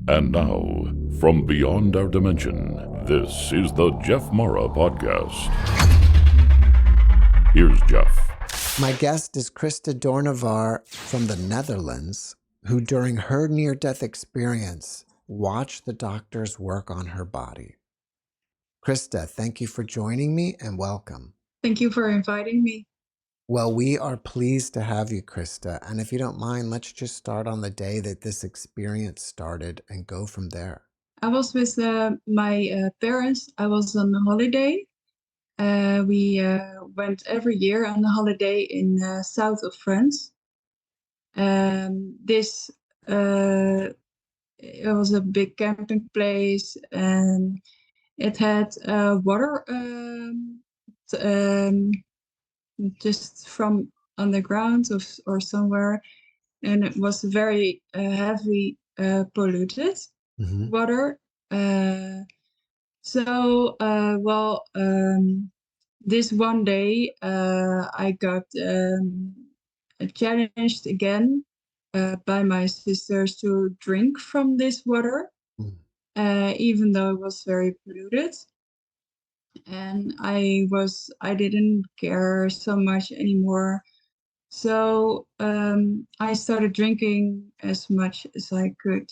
And now, from beyond our dimension, this is the JeffMara podcast. Here's Jeff. My guest is Christa Doorenwaard from the Netherlands, who during her near-death experience watched the doctors work on her body. Christa, thank you for joining me and welcome. Thank you for inviting me. Well, we are pleased to have you, Christa. And if you don't mind, let's just start on the day that this experience started and go from there. I was with my parents. I was on a holiday. We went every year on a holiday in south of France. This it was a big camping place, and it had water just from underground or somewhere, and it was very heavy polluted water. This one day I got challenged again by my sisters to drink from this water, even though it was very polluted. And I didn't care so much anymore. So I started drinking as much as I could.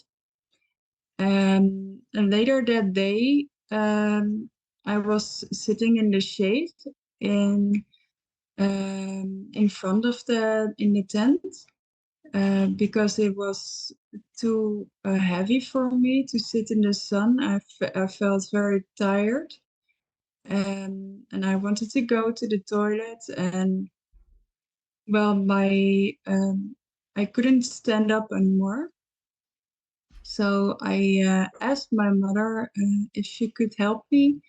And later that day, I was sitting in the shade in front of in the tent because it was too heavy for me to sit in the sun. I felt very tired. And I wanted to go to the toilet, and I couldn't stand up anymore. So I asked my mother if she could help me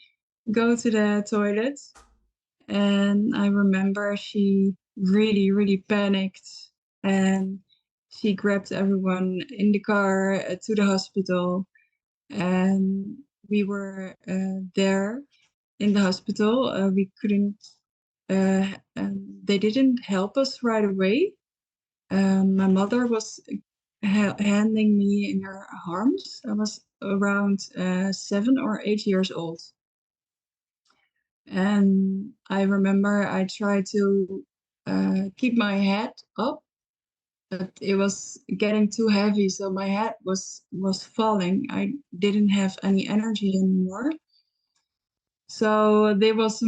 go to the toilet. And I remember she really, really panicked, and she grabbed everyone in the car to the hospital. And we were there in the hospital. We couldn't, they didn't help us right away. My mother was handing me in her arms. I was around 7 or 8 years old. And I remember I tried to keep my head up, but it was getting too heavy, so my head was falling. I didn't have any energy anymore. So there was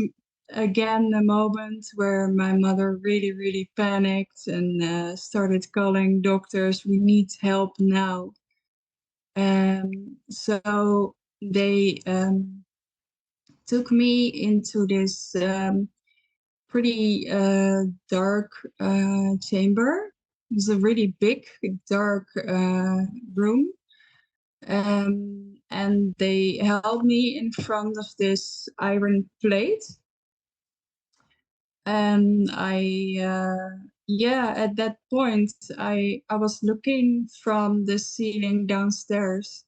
again a moment where my mother really, really panicked and started calling doctors. We need help now. So they took me into this pretty dark chamber. It was a really big, dark room. And they held me in front of this iron plate. And at that point, I was looking from the ceiling downstairs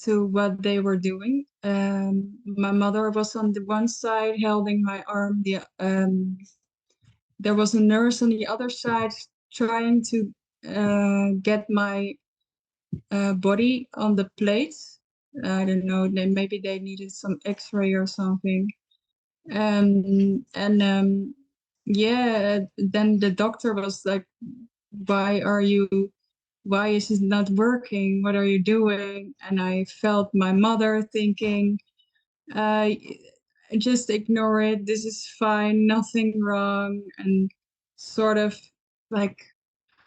to what they were doing. My mother was on the one side holding my arm. There was a nurse on the other side trying to get my body on the plate. I don't know, maybe they needed some x-ray or something. Then the doctor was like, why is it not working? What are you doing? And I felt my mother thinking, just ignore it. This is fine, nothing wrong. And sort of like,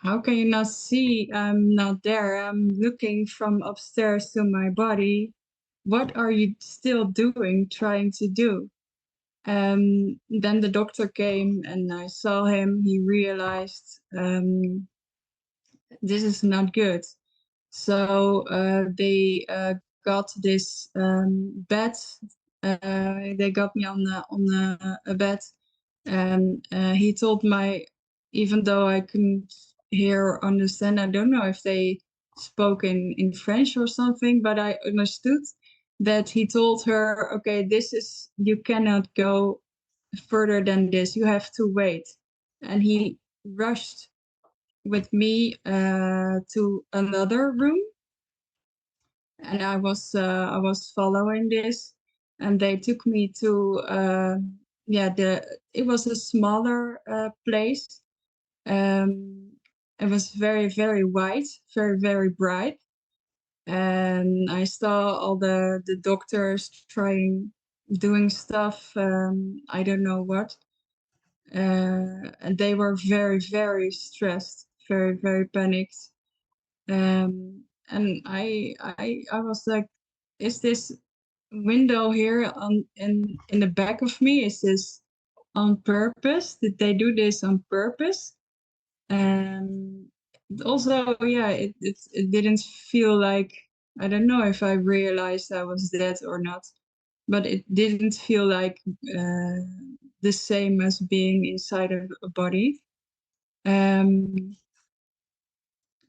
how can you not see I'm not there? I'm looking from upstairs to my body. What are you still doing, trying to do? Then the doctor came and I saw him. He realized this is not good. So they got this bed. They got me on a bed, and he told even though I couldn't hear or understand, I don't know if they spoke in French or something, but I understood that he told her, okay, you cannot go further than this. You have to wait. And he rushed with me to another room. and I was following this, and they took me to it was a smaller place. It was very, very white, very, very bright, and I saw all the doctors doing stuff. I don't know what, and they were very, very stressed, very, very panicked. And I was like, is this window here in the back of me, is this on purpose? Did they do this on purpose? And also, yeah, it didn't feel like, I don't know if I realized I was dead or not, but it didn't feel like the same as being inside of a body. Um,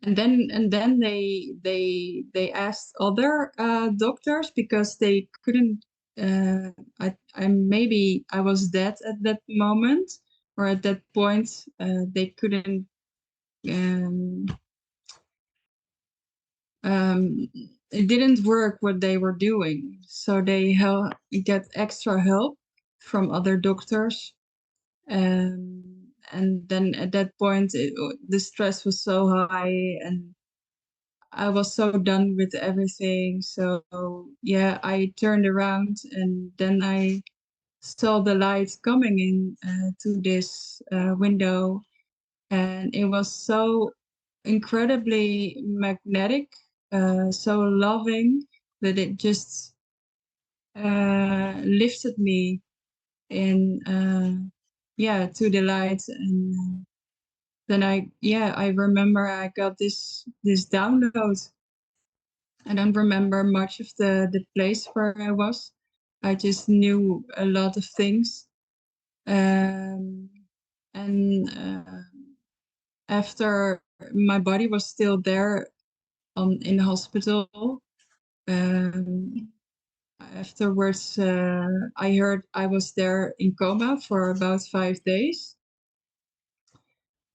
and then they asked other doctors, because they couldn't. I maybe I was dead at that moment, or at that point. They couldn't. Um, it didn't work what they were doing, so they get extra help from other doctors. And then at that point, the stress was so high, and I was so done with everything. So yeah, I turned around, and then I saw the light coming in to this window, and it was so incredibly magnetic, so loving, that it just lifted me in, to the light. And then I remember I got this download. I don't remember much of the place where I was. I just knew a lot of things. Um, and after, my body was still there in the hospital. Um, Afterwards, I heard I was there in coma for about 5 days.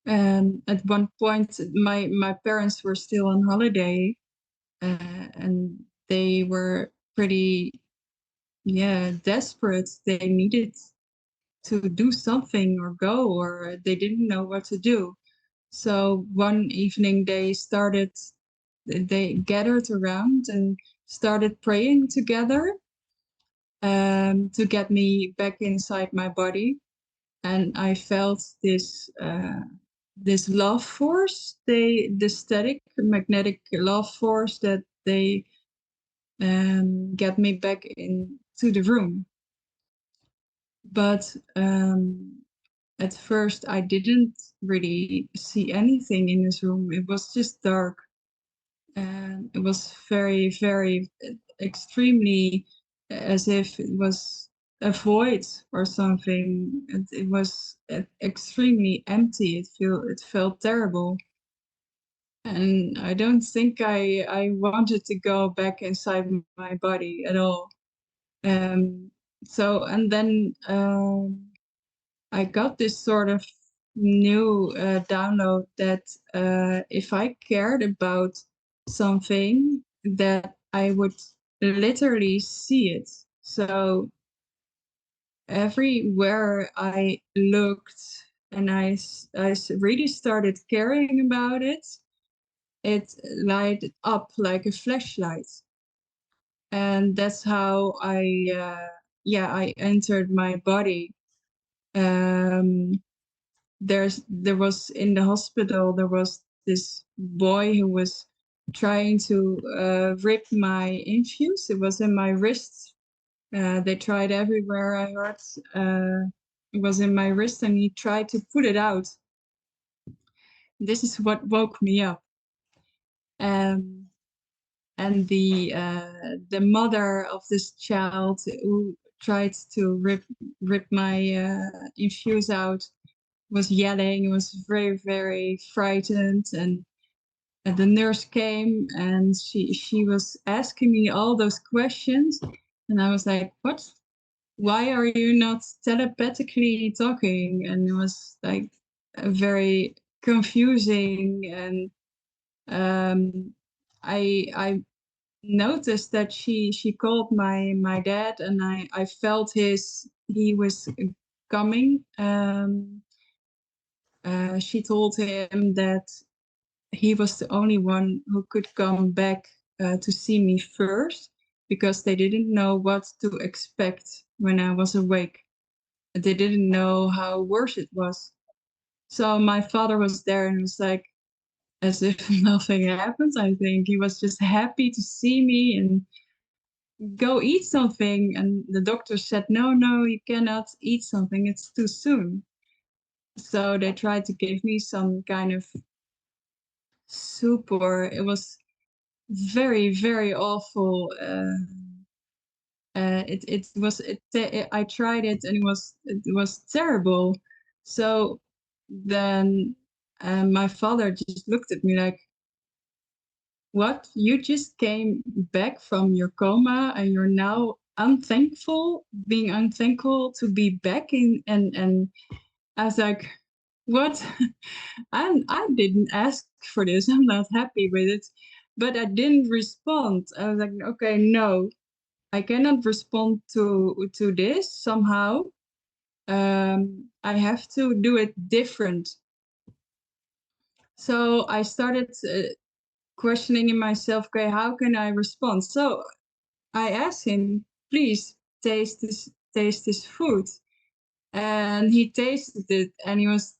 And at one point, my parents were still on holiday, and they were pretty desperate. They needed to do something or go, or they didn't know what to do. So one evening they gathered around and started praying together, to get me back inside my body. And I felt this love force, the static magnetic love force, that they get me back into the room. But at first, I didn't really see anything in this room. It was just dark, and it was very, very, extremely, as if it was a void or something. It was extremely empty. It felt terrible, and I don't think I wanted to go back inside my body at all. So, and then I got this sort of new download that if I cared about something, that I would literally see it. So everywhere I looked, and I really started caring about it, it lighted up like a flashlight. And that's how I entered my body. Um, there was, in the hospital, there was this boy who was trying to rip my infuse. It was in my wrist. They tried everywhere, I heard. It was in my wrist, and he tried to pull it out. This is what woke me up. Um, and the mother of this child who tried to rip my infuse out was yelling, was very, very frightened. And the nurse came, and she was asking me all those questions. And I was like, what? Why are you not telepathically talking? And it was like very confusing. And I noticed that she called my dad, and I felt he was coming. She told him that he was the only one who could come back to see me first, because they didn't know what to expect when I was awake. They didn't know how worse it was. So my father was there and was like, as if nothing happened. I think he was just happy to see me and go eat something. And the doctor said, no, you cannot eat something. It's too soon. So they tried to give me some kind of soup, or it was very, very awful. I tried it and it was terrible. So then my father just looked at me like, what? You just came back from your coma and you're now being unthankful to be back in, and I was like, what? I didn't ask for this. I'm not happy with it. But I didn't respond. I was like, okay, no, I cannot respond to this somehow. I have to do it different. So I started questioning in myself, okay, how can I respond? So I asked him, please taste this food. And he tasted it and he was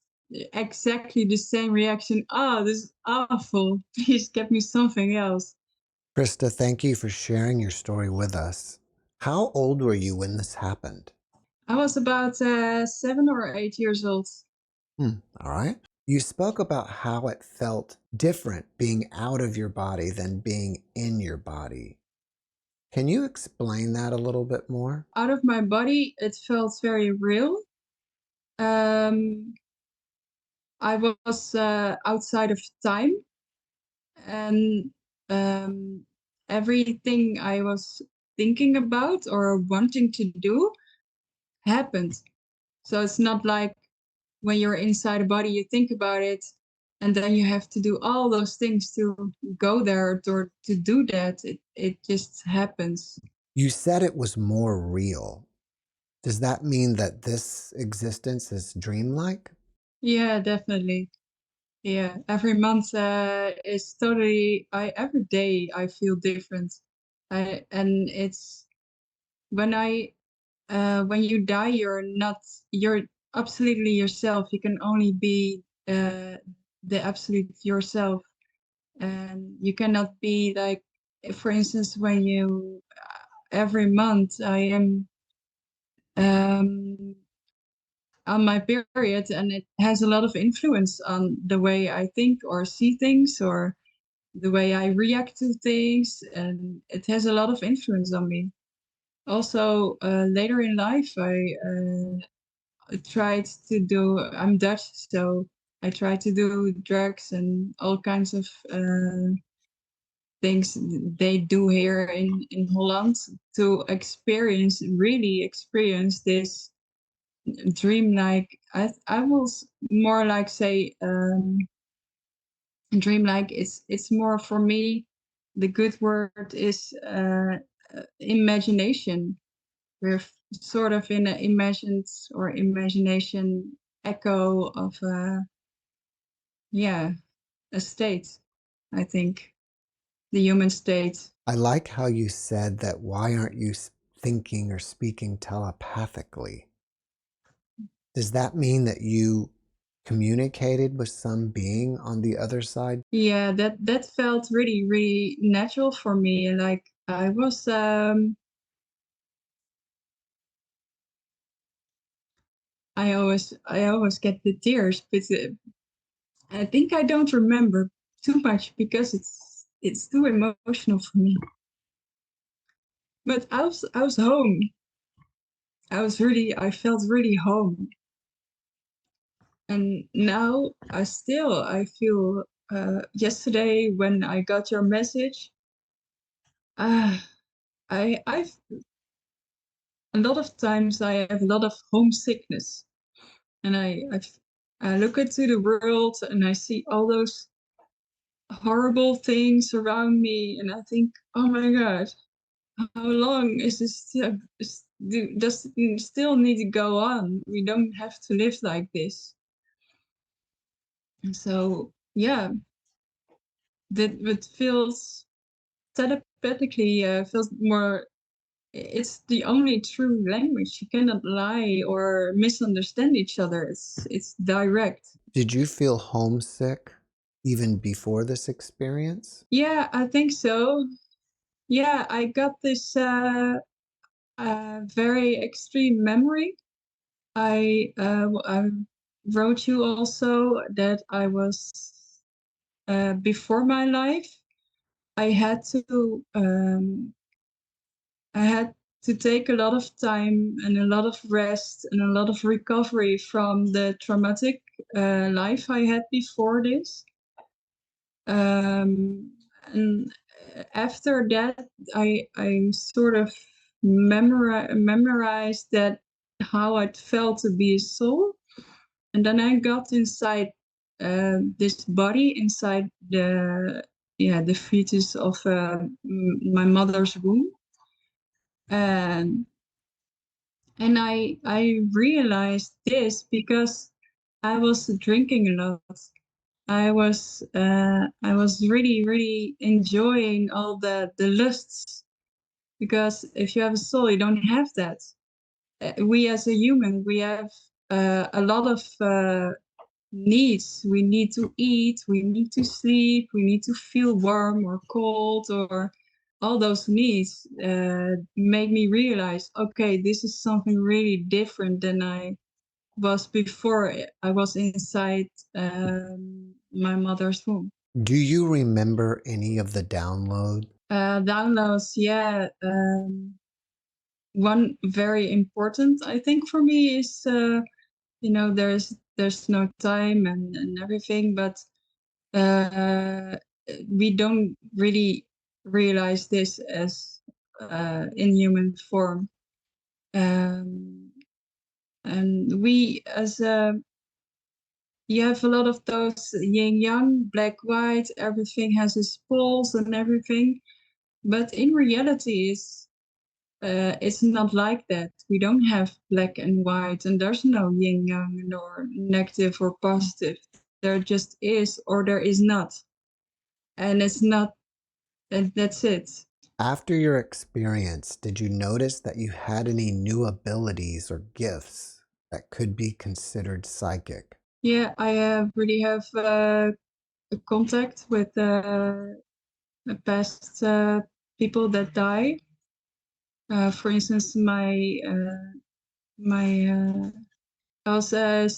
exactly the same reaction. Oh, this is awful. Please get me something else. Christa, thank you for sharing your story with us. How old were you when this happened? I was about 7 or 8 years old. All right. You spoke about how it felt different being out of your body than being in your body. Can you explain that a little bit more? Out of my body, it felt very real. I was outside of time, and everything I was thinking about or wanting to do happened. So it's not like when you're inside a body, you think about it, and then you have to do all those things to go there or to do that. It just happens. You said it was more real. Does that mean that this existence is dreamlike? Yeah, definitely. Yeah, every month is totally. Every day I feel different. And it's when when you die, you're absolutely yourself. You can only be the absolute yourself, and you cannot be like, for instance, when you every month I am um, on my period, and it has a lot of influence on the way I think or see things, or the way I react to things, and it has a lot of influence on me. Also, later in life, I tried to do. I'm Dutch, so I tried to do drugs and all kinds of things they do here in Holland to really experience this dreamlike. I will more like say dreamlike. It's more for me. The good word is imagination. We're sort of in an imagined or imagination echo of yeah, a state, I think, the human state. I like how you said that why aren't you thinking or speaking telepathically? Does that mean that you communicated with some being on the other side? Yeah, that felt really, really natural for me. Like I always get the tears, but I think I don't remember too much because it's too emotional for me. But I was home. I felt really home. And now I feel yesterday when I got your message, uh, I've a lot of times I have a lot of homesickness, and I look into the world and I see horrible things around me, and I think, oh my God, how long is this does it still need to go on? We don't have to live like this. And so, yeah, that it feels telepathically feels more. It's the only true language. You cannot lie or misunderstand each other. It's direct. Did you feel homesick even before this experience? Yeah, I think so. Yeah, I got this very extreme memory. I wrote you also that I was before my life. I had to um, I had to take a lot of time and a lot of rest and a lot of recovery from the traumatic life I had before this. And after that, I sort of memorized that how it felt to be a soul, and then I got inside this body inside the fetus of my mother's womb, and I realized this because I was drinking a lot. I was really enjoying all the lusts, because if you have a soul, you don't have that. We as a human, we have a lot of needs. We need to eat, we need to sleep, we need to feel warm or cold, or all those needs make me realize, okay, this is something really different than I was before I was inside my mother's womb. Do you remember any of the download? Downloads, yeah. One very important, I think, for me is, there's no time and everything, but we don't really realize this as in human form. And we, as you have a lot of those yin yang, black white, everything has its poles and everything. But in reality, it's not like that. We don't have black and white, and there's no yin yang nor negative or positive. There just is, or there is not. And it's not, and that's it. After your experience, did you notice that you had any new abilities or gifts that could be considered psychic? Yeah, I really have a contact with past people that die. For instance, I was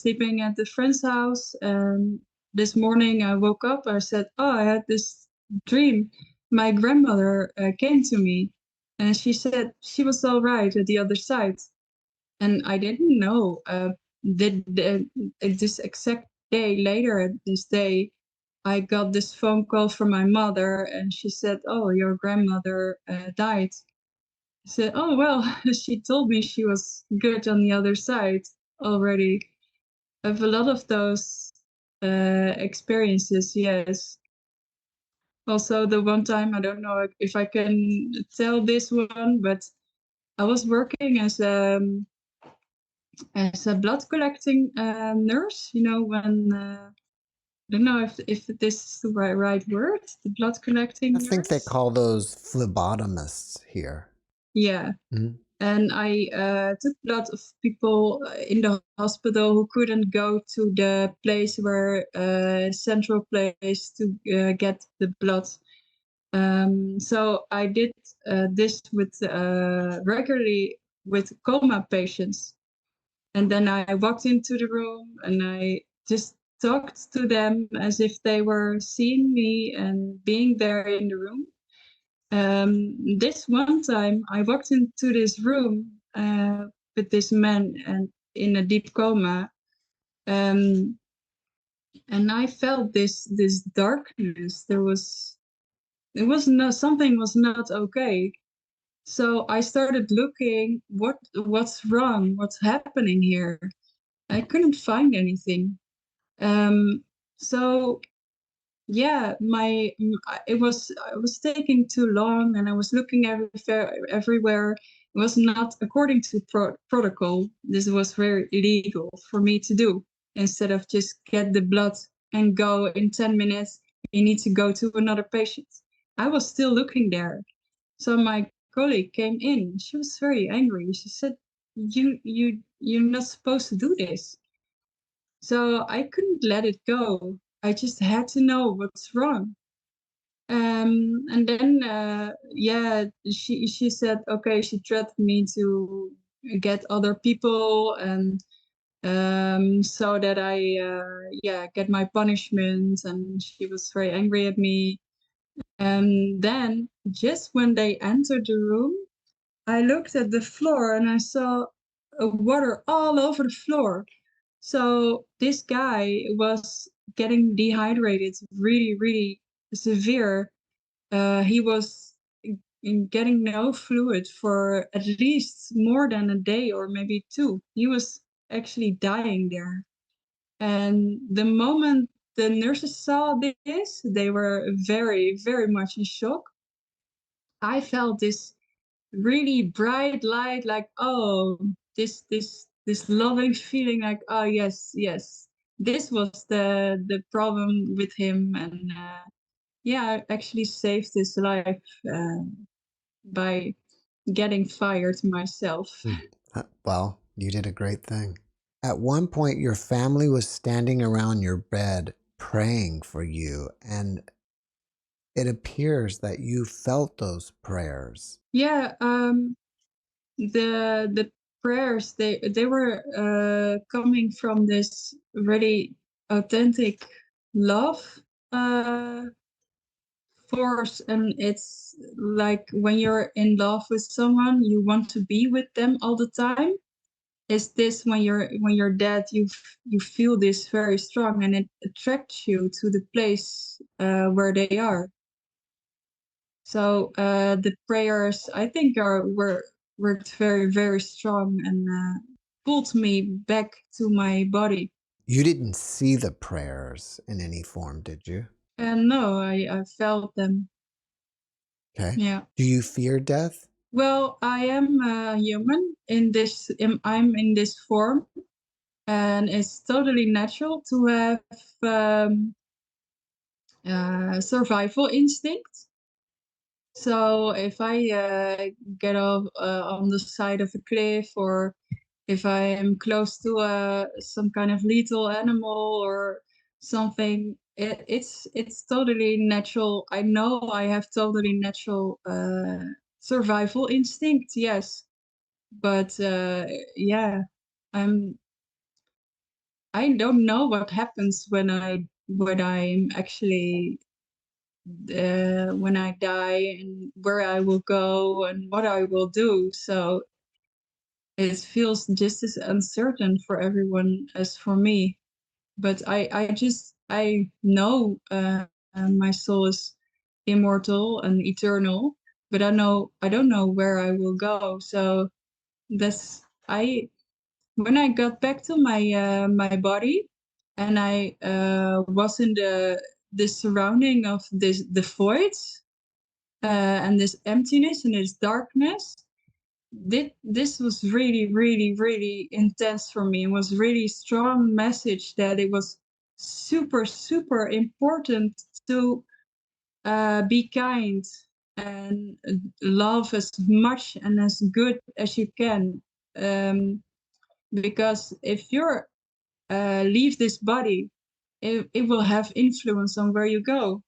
sleeping at a friend's house, and this morning I woke up. I said, "Oh, I had this dream. My grandmother came to me, and she said she was all right at the other side." And I didn't know this exact day later this day, I got this phone call from my mother, and she said, "Oh, your grandmother died." I said, "Oh, well," she told me she was good on the other side already. I have a lot of those experiences, yes. Also, the one time, I don't know if I can tell this one, but I was working as a blood collecting nurse. When I don't know if this is the right word, the blood collecting I think they nurse. call those phlebotomists here. Yeah. Mhm. And I took blood of people in the hospital who couldn't go to the place where central place to get the blood. So I did this with regularly with coma patients. And then I walked into the room and I just talked to them as if they were seeing me and being there in the room. This one time I walked into this room with this man and in a deep coma. And I felt this darkness. It was not, something was not okay. So I started looking, what's wrong? What's happening here? I couldn't find anything. So yeah, it was taking too long, and I was looking everywhere. It was not according to protocol. This was very illegal for me to do. Instead of just get the blood and go in 10 minutes, you need to go to another patient. I was still looking there. So my colleague came in. She was very angry. She said, you're not supposed to do this." So I couldn't let it go. I just had to know what's wrong. And then, yeah, she said, okay, she threatened me to get other people, and so that I, yeah, get my punishment. And she was very angry at me. And then, just when they entered the room, I looked at the floor and I saw water all over the floor. So this guy was getting dehydrated really, really severe. He was getting no fluid for at least more than a day or maybe two. He was actually dying there. And the moment the nurses saw this, they were very, very much in shock. I felt this really bright light, like, oh, this loving feeling, like, oh, yes, yes, this was the problem with him. And yeah, I actually saved his life by getting fired myself. Well, you did a great thing. At one point, your family was standing around your bed praying for you, and it appears that you felt those prayers. Yeah, the prayers, they were coming from this really authentic love uh force. And it's like when you're in love with someone, you want to be with them all the time. Is this when you're dead, you feel this very strong, and it attracts you to the place where they are. So the prayers, I think, were very, very strong, and pulled me back to my body. You didn't see the prayers in any form, did you? And no, I felt them. Okay. Yeah. Do you fear death? Well, I am human in this. I'm in this form, and it's totally natural to have um, survival instinct. So if I get off on the side of a cliff, or if I am close to some kind of lethal animal or something, it's totally natural. I know I have totally natural survival instinct. Yes, but yeah, I'm. I don't know what happens when I'm actually when I die, and where I will go and what I will do. So it feels just as uncertain for everyone as for me. But I know my soul is immortal and eternal, but I don't know where I will go. So that's I when I got back to my body, and I was in the surrounding of the voids, and this emptiness and this darkness. This was really, really, really intense for me. It was really strong message that it was super, super important to be kind and love as much and as good as you can. Because if you're leave this body, it will have influence on where you go.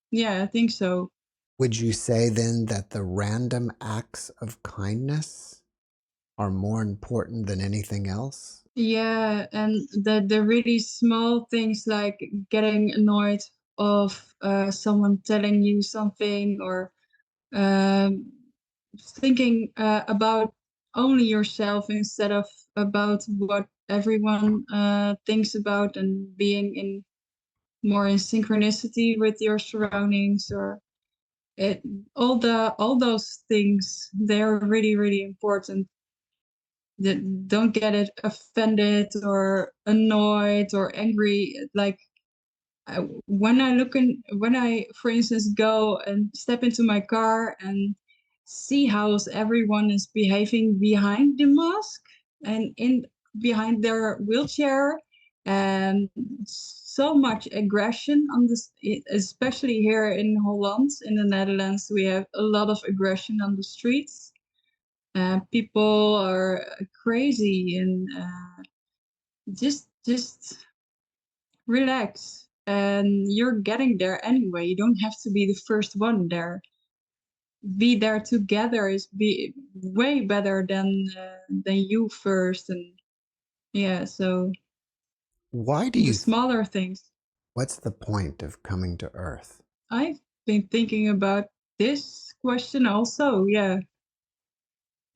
Yeah, I think so. Would you say then that the random acts of kindness are more important than anything else? Yeah, and the really small things, like getting annoyed of someone telling you something, or um, thinking about only yourself instead of about what everyone thinks about, and being in more in synchronicity with your surroundings, or it all those things, they're really, really important. That don't get it offended or annoyed or angry. Like when I, for instance, go and step into my car and see how everyone is behaving behind the mask and in behind their wheelchair, and so much aggression on this, especially here in Holland, in the Netherlands, we have a lot of aggression on the streets. People are crazy, and just relax, and you're getting there anyway. You don't have to be the first one there. Be there together is be way better than you first. And yeah, so Why do the you, smaller things. what's the point of coming to Earth? I've been thinking about this question also. Yeah,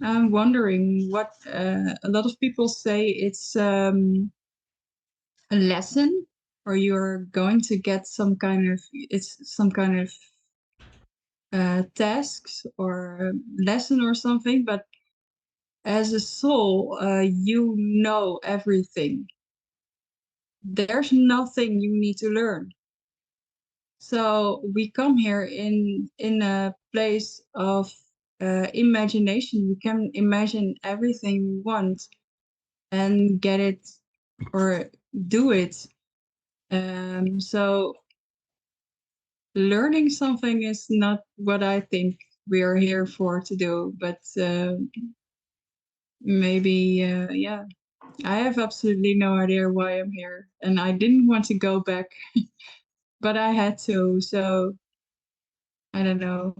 I'm wondering what a lot of people say it's a lesson, or you're going to get some kind of, it's some kind of tasks or lesson or something. But as a soul, you know everything. There's nothing you need to learn. So we come here in a place of imagination. We can imagine everything we want and get it or do it. So learning something is not what I think we are here for to do, but maybe, yeah. I have absolutely no idea why I'm here, and I didn't want to go back, but I had to, so I don't know.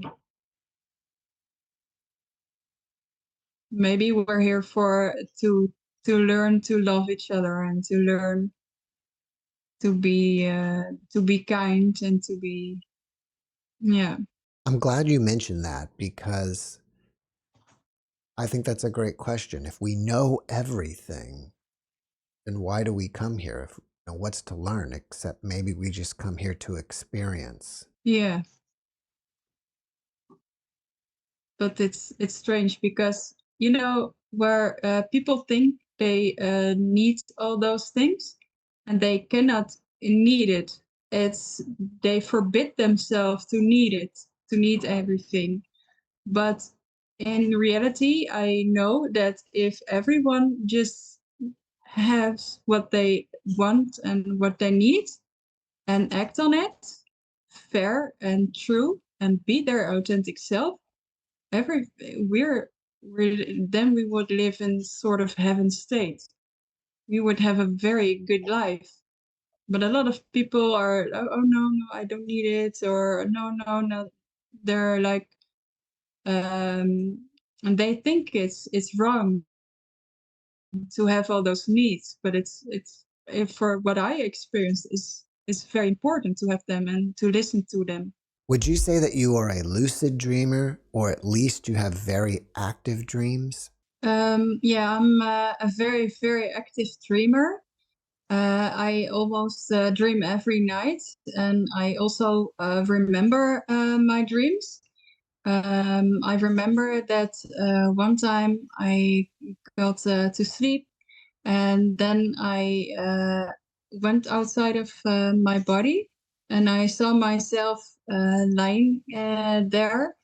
Maybe we're here for to learn to love each other and to learn to be kind and to be, yeah. I'm glad you mentioned that, because I think that's a great question. If we know everything, then why do we come here? If, what's to learn, except maybe we just come here to experience. Yeah. But it's strange because, where people think they need all those things and they cannot need it. It's they forbid themselves to need it, to need everything. But in reality, I know that if everyone just has what they want and what they need and act on it fair and true and be their authentic self, every we're then we would live in sort of heaven state. We would have a very good life. But a lot of people are, oh no, I don't need it, or no, they're like, and they think it's wrong to have all those needs, but it's for what I experienced is very important to have them and to listen to them. Would you say that you are a lucid dreamer, or at least you have very active dreams? Yeah, I'm a very, very active dreamer. I almost dream every night, and I also remember my dreams. I remember that one time I got to sleep, and then I went outside of my body, and I saw myself lying there.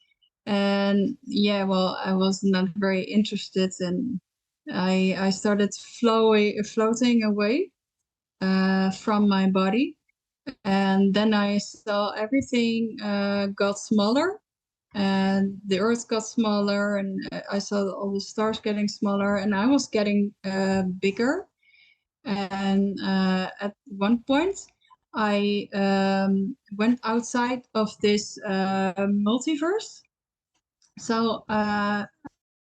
And yeah, well, I was not very interested, and I started floating away from my body. And then I saw everything got smaller, and the earth got smaller, and I saw all the stars getting smaller, and I was getting bigger. And at one point, I went outside of this multiverse. So I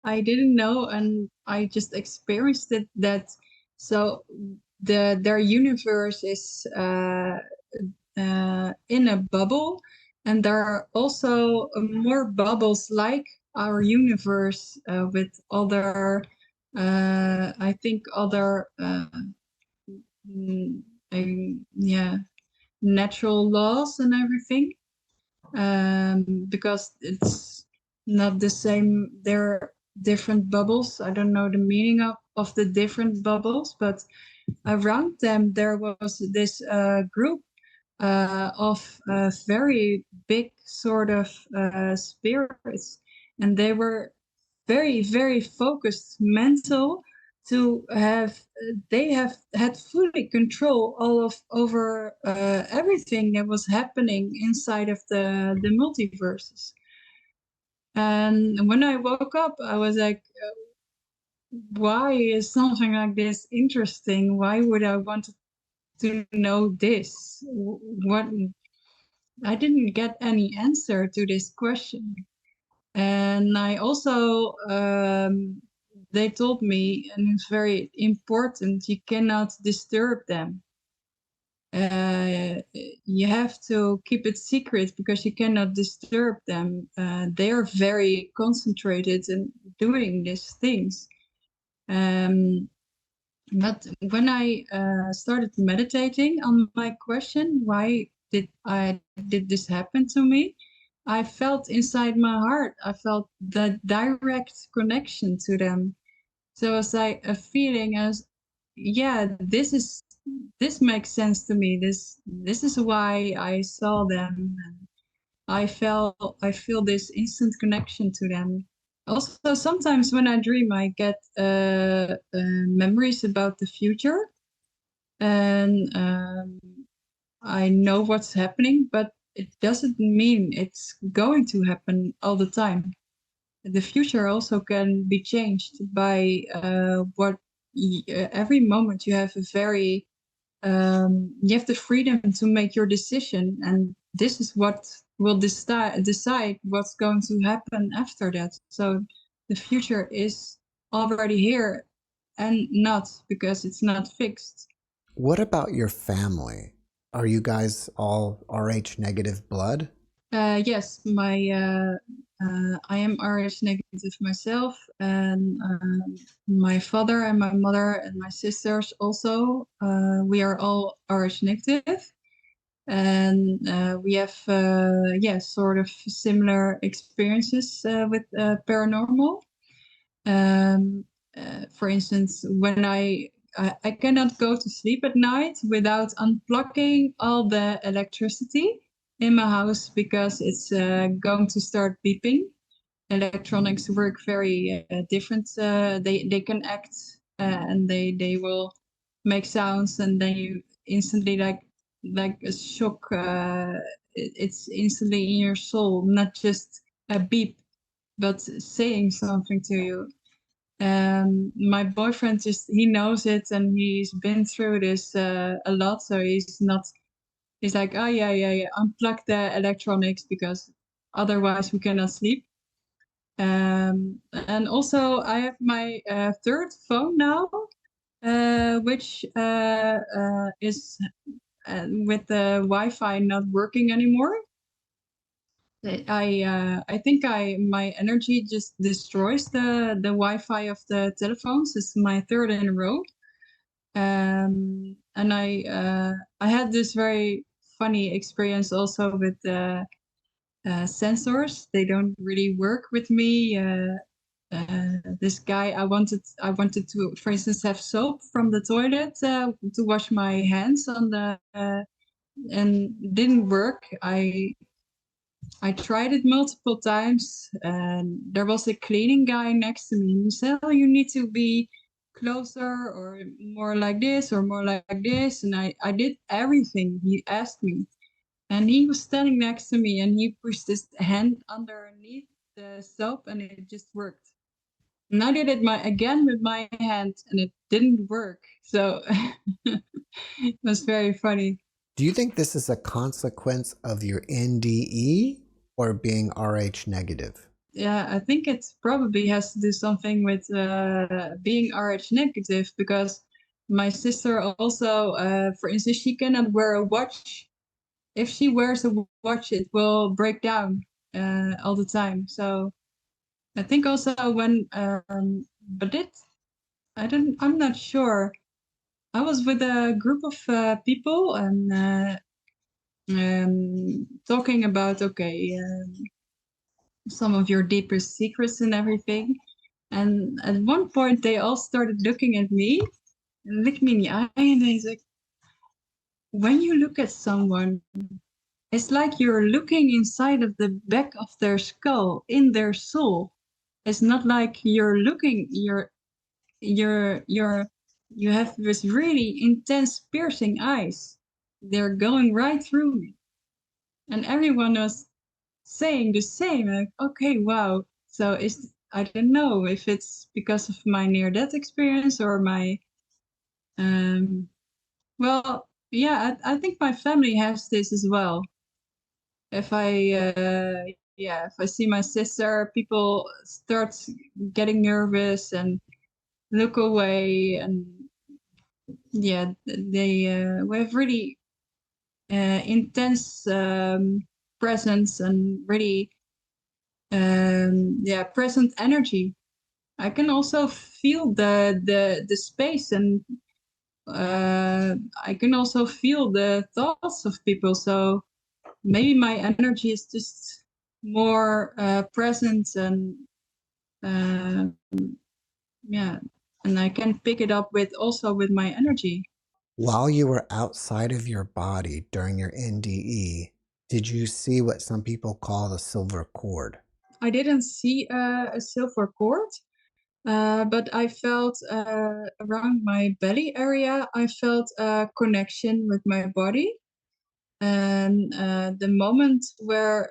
didn't know, and I just experienced it. That so their universe is in a bubble, and there are also more bubbles like our universe with other, I think other, mm, yeah, natural laws and everything. Because it's not the same. They're different bubbles. I don't know the meaning of the different bubbles, but around them there was this group of very big sort of spirits, and they were very, very focused mental to have. They have had fully control over everything that was happening inside of the multiverses. And when I woke up, I was like, why is something like this interesting? Why would I want to know this? What? I didn't get any answer to this question. And I also, they told me, and it's very important, you cannot disturb them. You have to keep it secret because you cannot disturb them. They are very concentrated in doing these things. But when I started meditating on my question, why did this happen to me? I felt inside my heart, I felt the direct connection to them. So it's like a feeling as, yeah, this makes sense to me. This is why I saw them. And I feel this instant connection to them. Also, sometimes when I dream, I get memories about the future, and I know what's happening, but it doesn't mean it's going to happen all the time. The future also can be changed by every moment you have a very you have the freedom to make your decision, and this is what will decide what's going to happen after that. So the future is already here and not, because it's not fixed. What about your family? Are you guys all Rh negative blood? Yes, I am Rh negative myself, and my father and my mother and my sisters also. We are all Rh negative, and we have sort of similar experiences with paranormal. For instance, when I cannot go to sleep at night without unplugging all the electricity in my house because it's going to start beeping. Electronics work very different. They can act and they will make sounds, and then you instantly like a shock. It's instantly in your soul, not just a beep, but saying something to you. My boyfriend he knows it, and he's been through this a lot, so he's like, oh yeah, unplug the electronics because otherwise we cannot sleep. And also I have my third phone now, which is with the Wi-Fi not working anymore. I think my energy just destroys the Wi-Fi of the telephones. It's my third in a row. And I had this very funny experience also with the sensors. They don't really work with me. This guy, I wanted to, for instance, have soap from the toilet to wash my hands on the and didn't work. I tried it multiple times, and there was a cleaning guy next to me. He said, "Oh, you need to be closer, or more like this, or more like this." And I did everything he asked me. And he was standing next to me, and he pushed his hand underneath the soap, and it just worked. And I did it again with my hand, and it didn't work. So it was very funny. Do you think this is a consequence of your NDE or being Rh negative? Yeah, I think it probably has to do something with being Rh negative, because my sister also, for instance, she cannot wear a watch. If she wears a watch, it will break down all the time. So I think also when, but I'm not sure. I was with a group of people, and talking about, okay, some of your deepest secrets and everything. And at one point, they all started looking at me and looked me in the eye, and they like, when you look at someone, it's like you're looking inside of the back of their skull, in their soul. It's not like you're looking, you have this really intense piercing eyes. They're going right through me. And everyone was saying the same, like, okay, wow. So I don't know if it's because of my near-death experience or my, well, yeah, I think my family has this as well. If if I see my sister, people start getting nervous and look away, and yeah, we have really intense presence and really present energy. I can also feel the space, and I can also feel the thoughts of people. So maybe my energy is just more present, and uh, yeah, and I can pick it up with my energy. While you were outside of your body during your NDE, did you see what some people call the silver cord? I didn't see a silver cord, but I felt around my belly area, I felt a connection with my body. And the moment where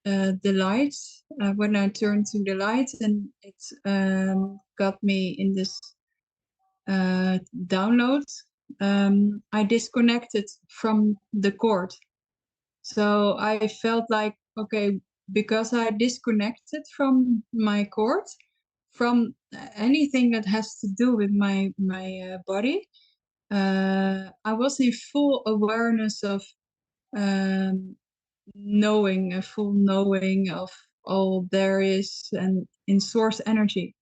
the light, when I turned to the light, and it got me in this download, I disconnected from the cord. So I felt like, okay, because I disconnected from my cord, from anything that has to do with my body, I was in full awareness of knowing, a full knowing of all there is, and in source energy,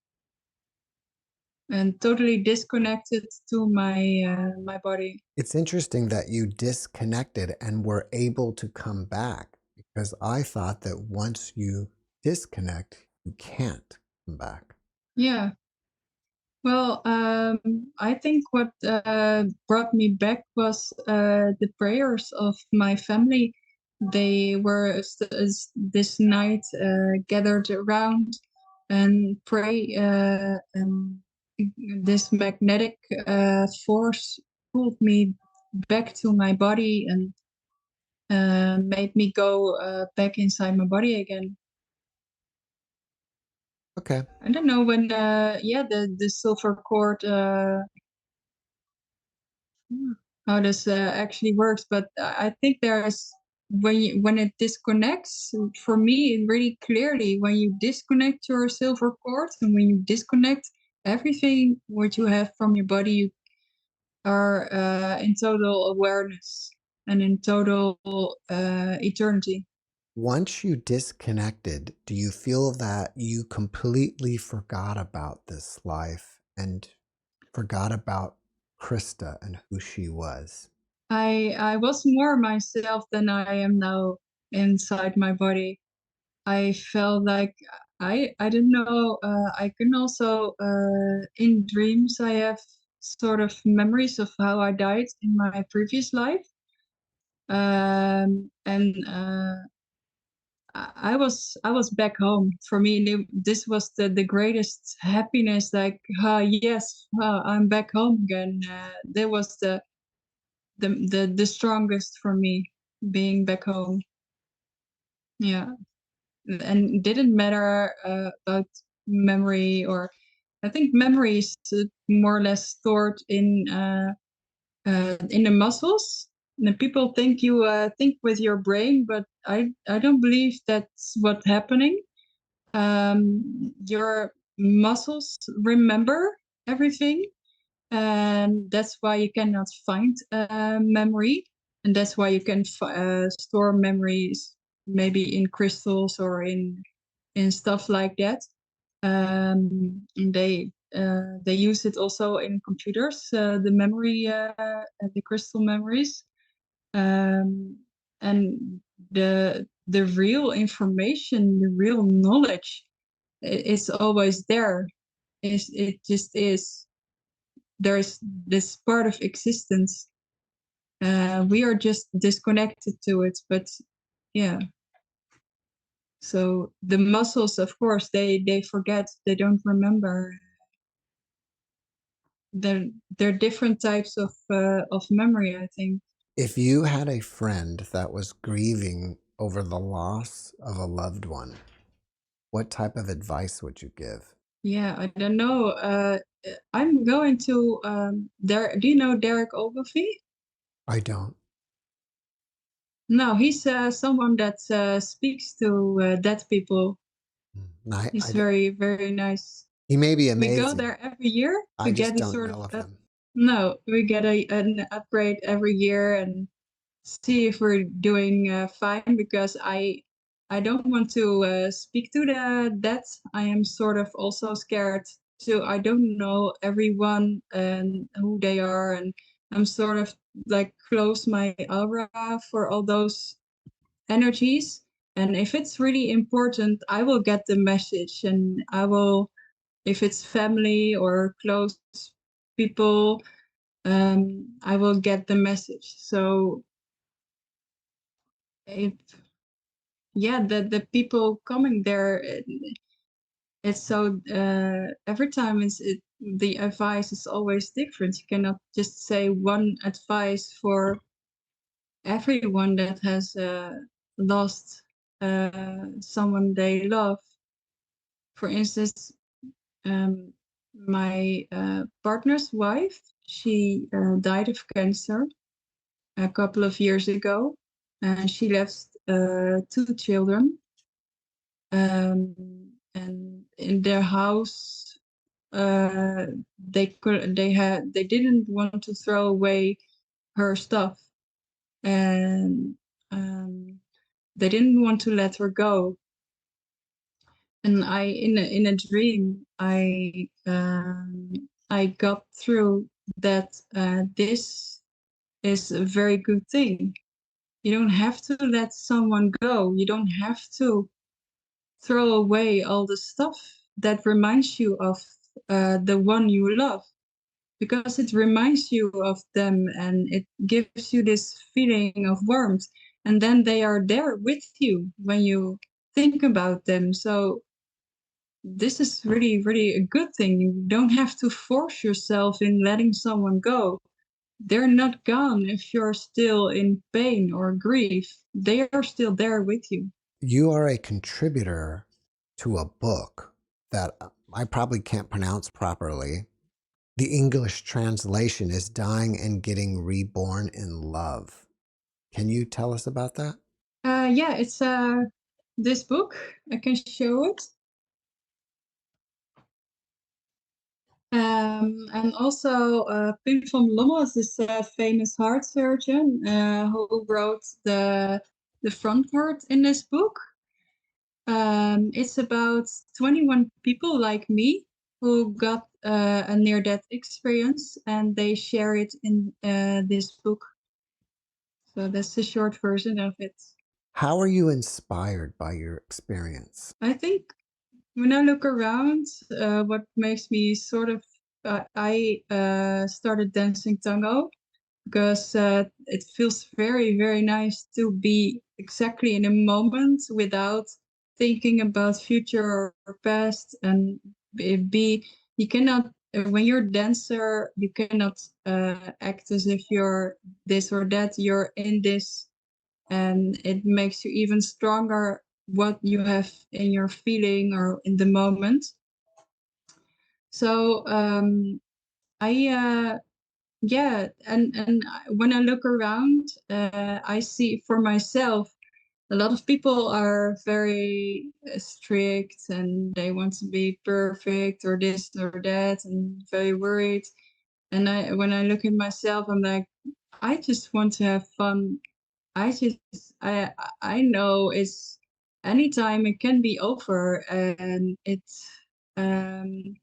and totally disconnected to my body. It's interesting that you disconnected and were able to come back, because I thought that once you disconnect, you can't come back. Yeah. Well, I think what brought me back was the prayers of my family. They were this night gathered around and pray. This magnetic force pulled me back to my body, and made me go back inside my body again. Okay. I don't know when, the silver cord, how this actually works, but I think there's, when it disconnects, for me, really clearly, when you disconnect your silver cord, and when you disconnect everything what you have from your body, you are in total awareness and in total eternity. Once you disconnected, do you feel that you completely forgot about this life and forgot about Christa and who she was? I was more myself than I am now inside my body. I felt like I don't know. I can also in dreams I have sort of memories of how I died in my previous life, and I was back home. For me, this was the greatest happiness. Like, yes, I'm back home again. That was the strongest for me, being back home. Yeah. And it didn't matter about memory, or I think memory is more or less stored in the muscles. And people think you think with your brain, but I don't believe that's what's happening. Your muscles remember everything, and that's why you cannot find memory, and that's why you can store memories maybe in crystals or in stuff like that. And they use it also in computers, the memory, the crystal memories, and the real information, the real knowledge, is always there. It just is. There's this part of existence. We are just disconnected to it, but yeah. So the muscles, of course, they forget, they don't remember. They're different types of memory, I think. If you had a friend that was grieving over the loss of a loved one, what type of advice would you give? Yeah, I don't know. I'm going to do you know Derek Ogilvie? I don't. No, he's someone that speaks to dead people. He's very, very nice. He may be We go amazing. there every year I to just get a don't sort know of him. no, we get an upgrade every year and see if we're doing fine, because I don't want to speak to the dead. I am sort of also scared. So I don't know everyone and who they are, and I'm sort of like close my aura for all those energies. And if it's really important, I will get the message, and I will, if it's family or close people, I will get the message. So if the people coming there, it's so every time the advice is always different. You cannot just say one advice for everyone that has lost someone they love. For instance, my partner's wife, she died of cancer a couple of years ago, and she left 2 children. And in their house, they didn't want to throw away her stuff, and they didn't want to let her go. And in a dream, I got through that this is a very good thing. You don't have to let someone go. You don't have to throw away all the stuff that reminds you of the one you love, because it reminds you of them and it gives you this feeling of warmth. And then they are there with you when you think about them. So this is really, really a good thing. You don't have to force yourself in letting someone go. They're not gone if you're still in pain or grief. They are still there with you. You are a contributor to a book that I probably can't pronounce properly. The English translation is Dying and Getting Reborn in Love. Can you tell us about that? Yeah, it's this book. I can show it. And also, Pim van Lommel is this famous heart surgeon who wrote the front part in this book. It's about 21 people like me who got a near-death experience, and they share it in this book. So that's the short version of it. How are you inspired by your experience? I think when I look around, what makes me sort of, I started dancing tango because it feels very, very nice to be exactly in a moment without thinking about future or past, and you cannot, when you're a dancer, you cannot act as if you're this or that. You're in this, and it makes you even stronger what you have in your feeling or in the moment. So I yeah, and when I look around, I see for myself a lot of people are very strict and they want to be perfect or this or that and very worried. And when I look at myself, I'm like, I just want to have fun. I just I know it's anytime it can be over, and it's um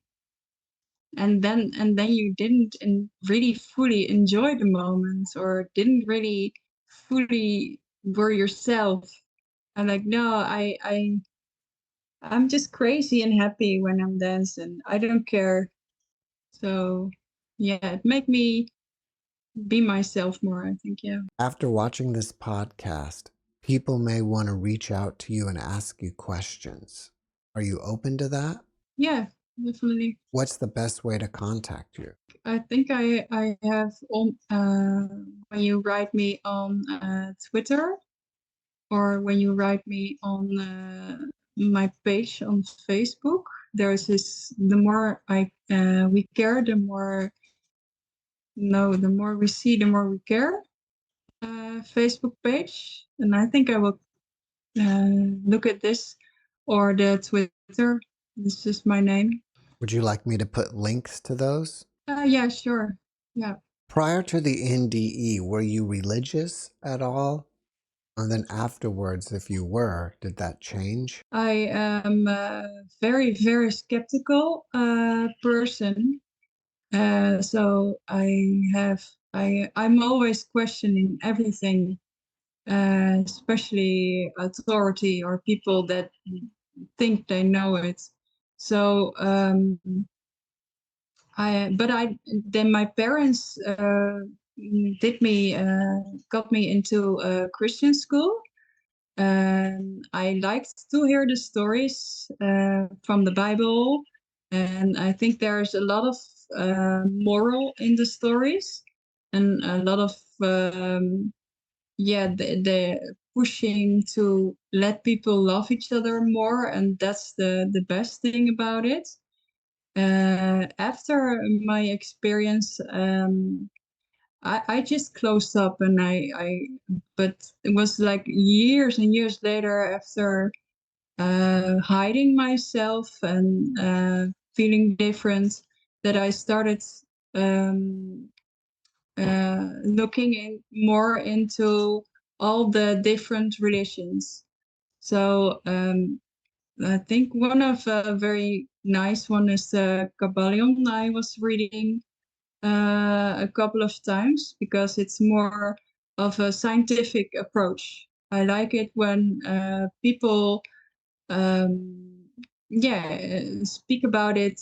and then you didn't really fully enjoy the moment or didn't really fully were yourself. I'm like, no, I'm just crazy and happy when I'm dancing. I don't care. So yeah, it made me be myself more, I think, yeah. After watching this podcast, people may want to reach out to you and ask you questions. Are you open to that? Yeah, definitely. What's the best way to contact you? I think I have on when you write me on Twitter, or when you write me on my page on Facebook. There's this, the more we care, the more we see, the more we care Facebook page. And I think I will look at this, or the Twitter. This is my name. Would you like me to put links to those? Yeah, sure. Yeah. Prior to the NDE, were you religious at all? And then afterwards, if you were, did that change? I am a very, very skeptical person. So I'm always questioning everything, especially authority or people that think they know it. So then my parents got me into a Christian school. I liked to hear the stories from the Bible, and I think there's a lot of moral in the stories, and a lot of the pushing to let people love each other more, and that's the best thing about it. After my experience, I just closed up, and but it was like years and years later, after hiding myself and feeling different, that I started looking more into all the different religions. So I think one of a very nice one is Kabbalion. I was reading a couple of times because it's more of a scientific approach. I like it when people speak about it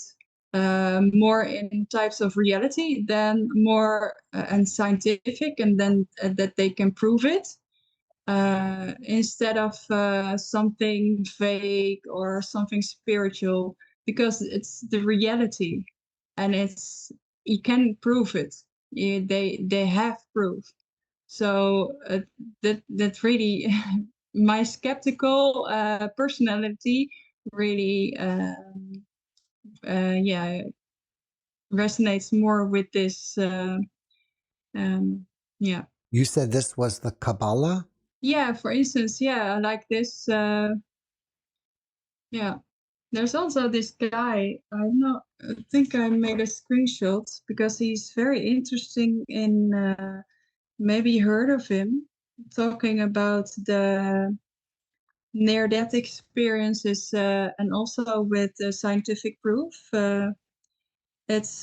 more in types of reality than more and scientific, and then that they can prove it instead of something vague or something spiritual, because it's the reality, and it's, you can prove it. They have proof. So that really my skeptical personality really resonates more with this. Yeah. You said this was the Kabbalah? Yeah, for instance, yeah, like this. Yeah. There's also this guy. I think I made a screenshot because he's very interesting in. Maybe you heard of him, talking about the near-death experiences and also with scientific proof. It's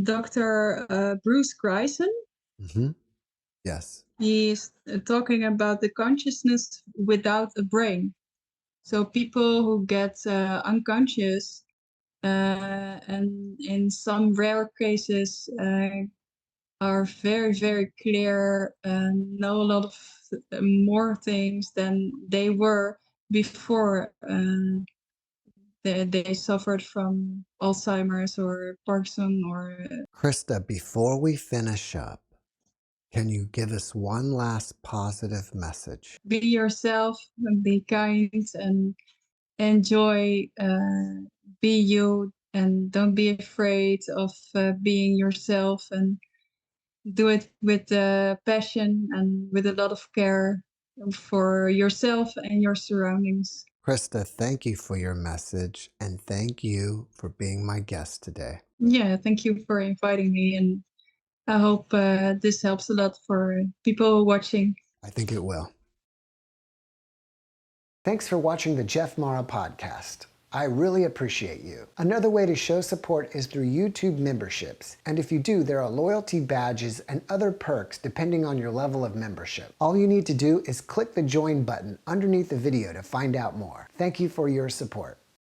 Dr. Bruce Grison. Mm-hmm. Yes. He's talking about the consciousness without a brain. So people who get unconscious and in some rare cases are very, very clear and know a lot of more things than they were before they suffered from Alzheimer's or Parkinson or. Christa, before we finish up, can you give us one last positive message? Be yourself and be kind and enjoy, be you, and don't be afraid of being yourself, and do it with passion and with a lot of care for yourself and your surroundings. Christa, thank you for your message, and thank you for being my guest today. Yeah, thank you for inviting me, and I hope this helps a lot for people watching. I think it will. Thanks for watching the JeffMara podcast. I really appreciate you. Another way to show support is through YouTube memberships. And if you do, there are loyalty badges and other perks depending on your level of membership. All you need to do is click the join button underneath the video to find out more. Thank you for your support.